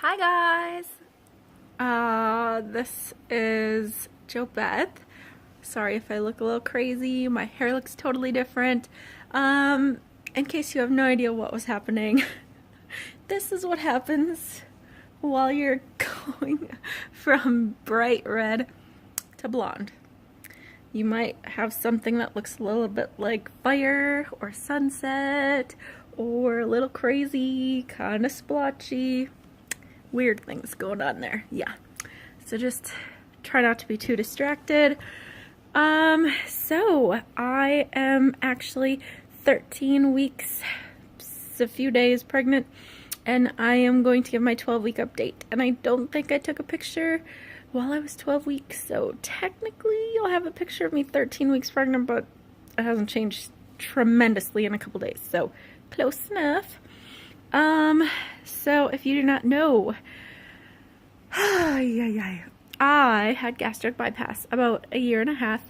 Hi guys! This is Joe Beth. Sorry if I look a little crazy. My hair looks totally different. In case you have no idea what was happening, this is what happens while you're going from bright red to blonde. You might have something that looks a little bit like fire or sunset or a little crazy, kind of splotchy. Weird things going on there. Yeah. So just try not to be too distracted. So I am actually 13 weeks, a few days pregnant, and I am going to give my 12-week update. And I don't think I took a picture while I was 12 weeks, so technically you'll have a picture of me 13 weeks pregnant, but it hasn't changed tremendously in a couple days, so close enough. So if you do not know, I had gastric bypass about a year and a half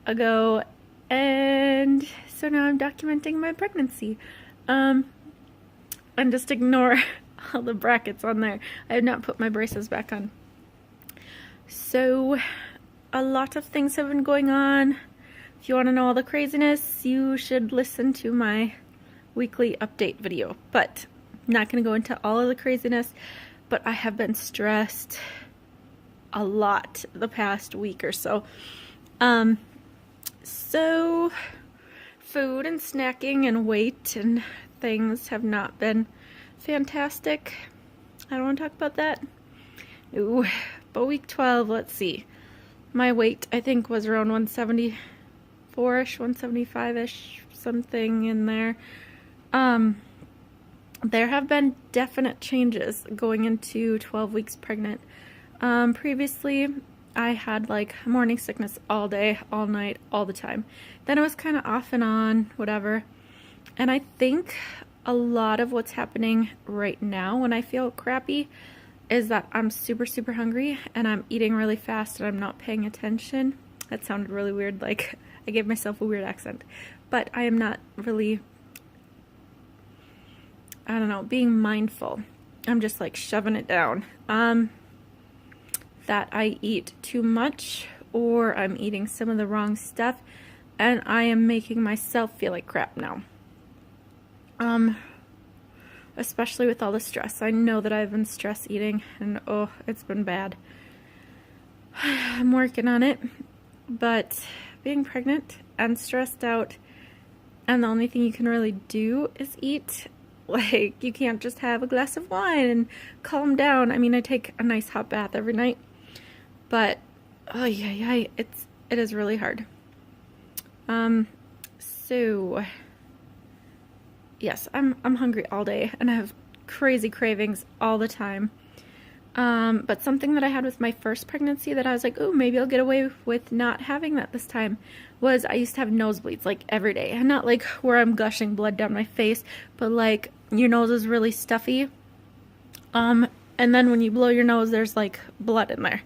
ago, and so now I'm documenting my pregnancy. And just ignore all the brackets on there. I have not put my braces back on. So a lot of things have been going on. If you want to know all the craziness, you should listen to my weekly update video, but I'm not going to go into all of the craziness. But I have been stressed a lot the past week or so. So food and snacking and weight and things have not been fantastic. I don't want to talk about that. Ooh, but week 12, let's see. My weight, I think, was around 174-ish, 175-ish, something in there. There have been definite changes going into 12 weeks pregnant. Previously, I had like morning sickness all day, all night, all the time. Then it was kind of off and on, whatever. And I think a lot of what's happening right now when I feel crappy is that I'm super, super hungry and I'm eating really fast and I'm not paying attention. That sounded really weird, like I gave myself a weird accent. But I am not really, I don't know, being mindful. I'm just like shoving it down. That I eat too much or I'm eating some of the wrong stuff and I am making myself feel like crap now. Especially with all the stress. I know that I've been stress eating and oh, it's been bad. I'm working on it, but being pregnant and stressed out and the only thing you can really do is eat. Like, you can't just have a glass of wine and calm down. I mean, I take a nice hot bath every night, but oh yeah, it is really hard. So yes, I'm hungry all day and I have crazy cravings all the time. But something that I had with my first pregnancy that I was like, oh, maybe I'll get away with not having that this time, was I used to have nosebleeds like every day. And not like where I'm gushing blood down my face, but like your nose is really stuffy. And then when you blow your nose, there's like blood in there.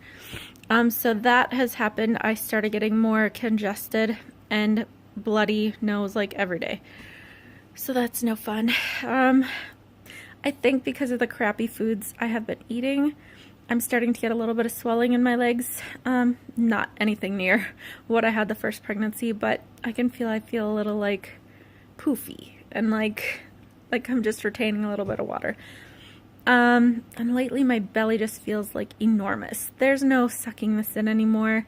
So that has happened. I started getting more congested and bloody nose like every day. So that's no fun. I think because of the crappy foods I have been eating, I'm starting to get a little bit of swelling in my legs. Not anything near what I had the first pregnancy, but I feel a little like poofy and like I'm just retaining a little bit of water. And lately my belly just feels like enormous. There's no sucking this in anymore.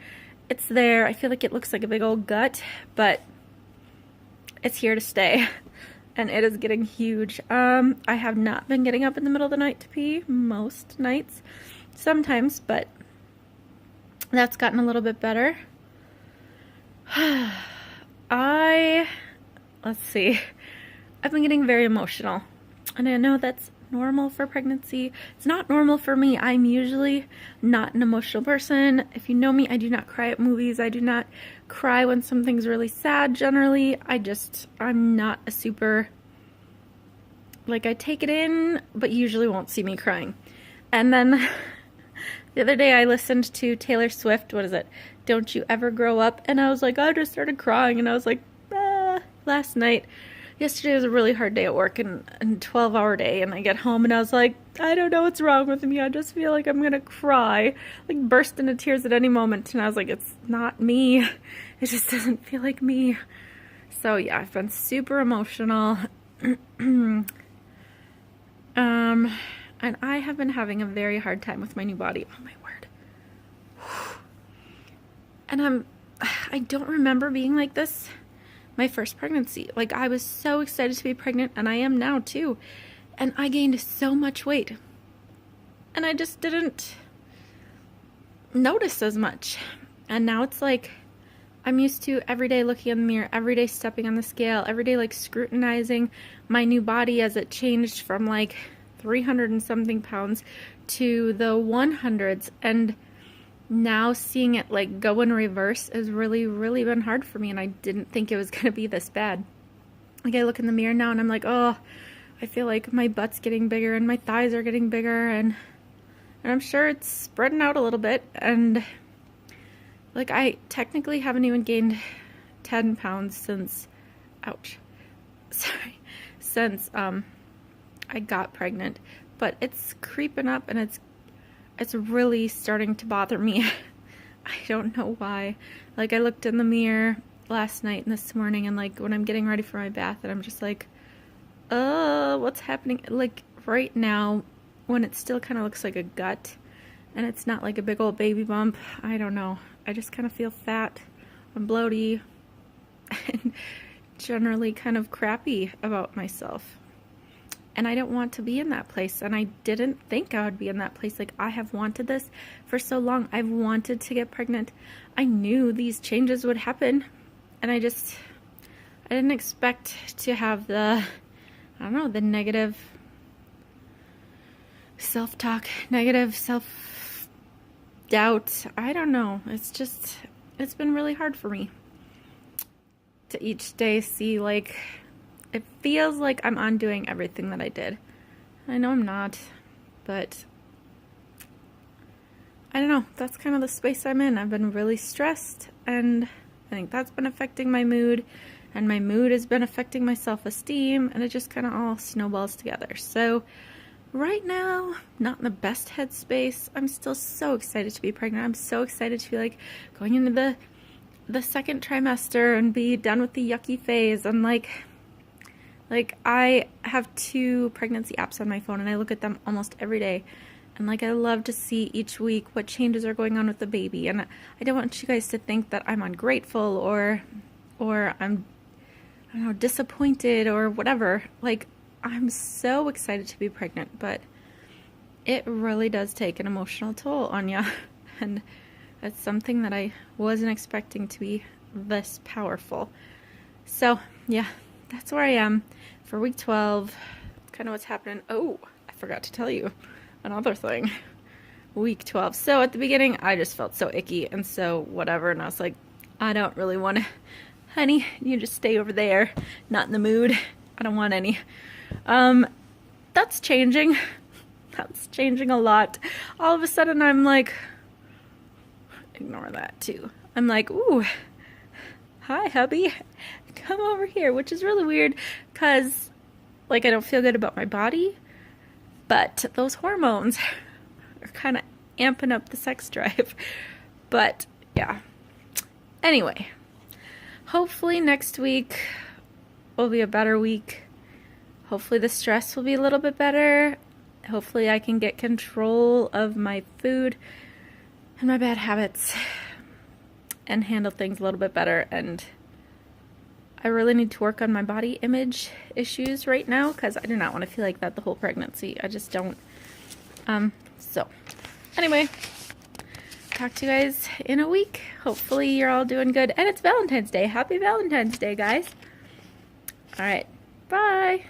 It's there. I feel like it looks like a big old gut, but it's here to stay. And it is getting huge. I have not been getting up in the middle of the night to pee most nights. Sometimes, but that's gotten a little bit better. Let's see. I've been getting very emotional. And I know that's normal for pregnancy. It's not normal for me. I'm usually not an emotional person. If you know me, I do not cry at movies. I do not cry when something's really sad generally. I'm not a super, like, I take it in, but you usually won't see me crying. And then the other day I listened to Taylor Swift, what is it? Don't You Ever Grow Up? And I was like, I just started crying and I was like, last night. yesterday was a really hard day at work and 12-hour day, and I get home and I was like, I don't know what's wrong with me. I just feel like I'm gonna cry, like burst into tears at any moment. And I was like, it's not me. It just doesn't feel like me. So yeah, I've been super emotional. And I have been having a very hard time with my new body. Oh my word. And I don't remember being like this my first pregnancy. Like, I was so excited to be pregnant, and I am now too. And I gained so much weight. And I just didn't notice as much. And now it's like I'm used to every day looking in the mirror, every day stepping on the scale, every day like scrutinizing my new body as it changed from like 300 and something pounds to the 100s. And now seeing it like go in reverse has really, really been hard for me. And I didn't think it was going to be this bad. Like, I look in the mirror now and I'm like, oh, I feel like my butt's getting bigger and my thighs are getting bigger. And I'm sure it's spreading out a little bit. And like, I technically haven't even gained 10 pounds since, since I got pregnant. But it's creeping up and it's really starting to bother me. I don't know why. Like, I looked in the mirror last night and this morning, and like when I'm getting ready for my bath, and I'm just like, what's happening? Like, right now, when it still kind of looks like a gut and it's not like a big old baby bump, I don't know. I just kind of feel fat and bloaty and generally kind of crappy about myself. And I don't want to be in that place. And I didn't think I would be in that place. Like, I have wanted this for so long. I've wanted to get pregnant. I knew these changes would happen. And I didn't expect to have the negative self-talk, negative self-doubt. I don't know. It's been really hard for me to each day see, like, it feels like I'm undoing everything that I did. I know I'm not, but I don't know. That's kind of the space I'm in. I've been really stressed, and I think that's been affecting my mood, and my mood has been affecting my self-esteem, and it just kind of all snowballs together. So right now, not in the best headspace. I'm still so excited to be pregnant. I'm so excited to be like going into the second trimester and be done with the yucky phase. And like I have 2 pregnancy apps on my phone, and I look at them almost every day. And like, I love to see each week what changes are going on with the baby. And I don't want you guys to think that I'm ungrateful or I'm, I don't know, disappointed or whatever. Like, I'm so excited to be pregnant, but it really does take an emotional toll on you. And it's something that I wasn't expecting to be this powerful. So yeah, that's where I am for week 12. Kind of what's happening. Oh, I forgot to tell you another thing. Week 12. So at the beginning, I just felt so icky and so whatever. And I was like, I don't really want to, honey, you just stay over there. Not in the mood. I don't want any. That's changing. That's changing a lot. All of a sudden, I'm like, ignore that too. I'm like, ooh, hi, hubby. Come over here, which is really weird because, like, I don't feel good about my body, but those hormones are kind of amping up the sex drive. But yeah. Anyway, hopefully next week will be a better week. Hopefully the stress will be a little bit better. Hopefully I can get control of my food and my bad habits and handle things a little bit better. And I really need to work on my body image issues right now because I do not want to feel like that the whole pregnancy. I just don't. So anyway, talk to you guys in a week. Hopefully you're all doing good. And it's Valentine's Day. Happy Valentine's Day, guys. All right. Bye.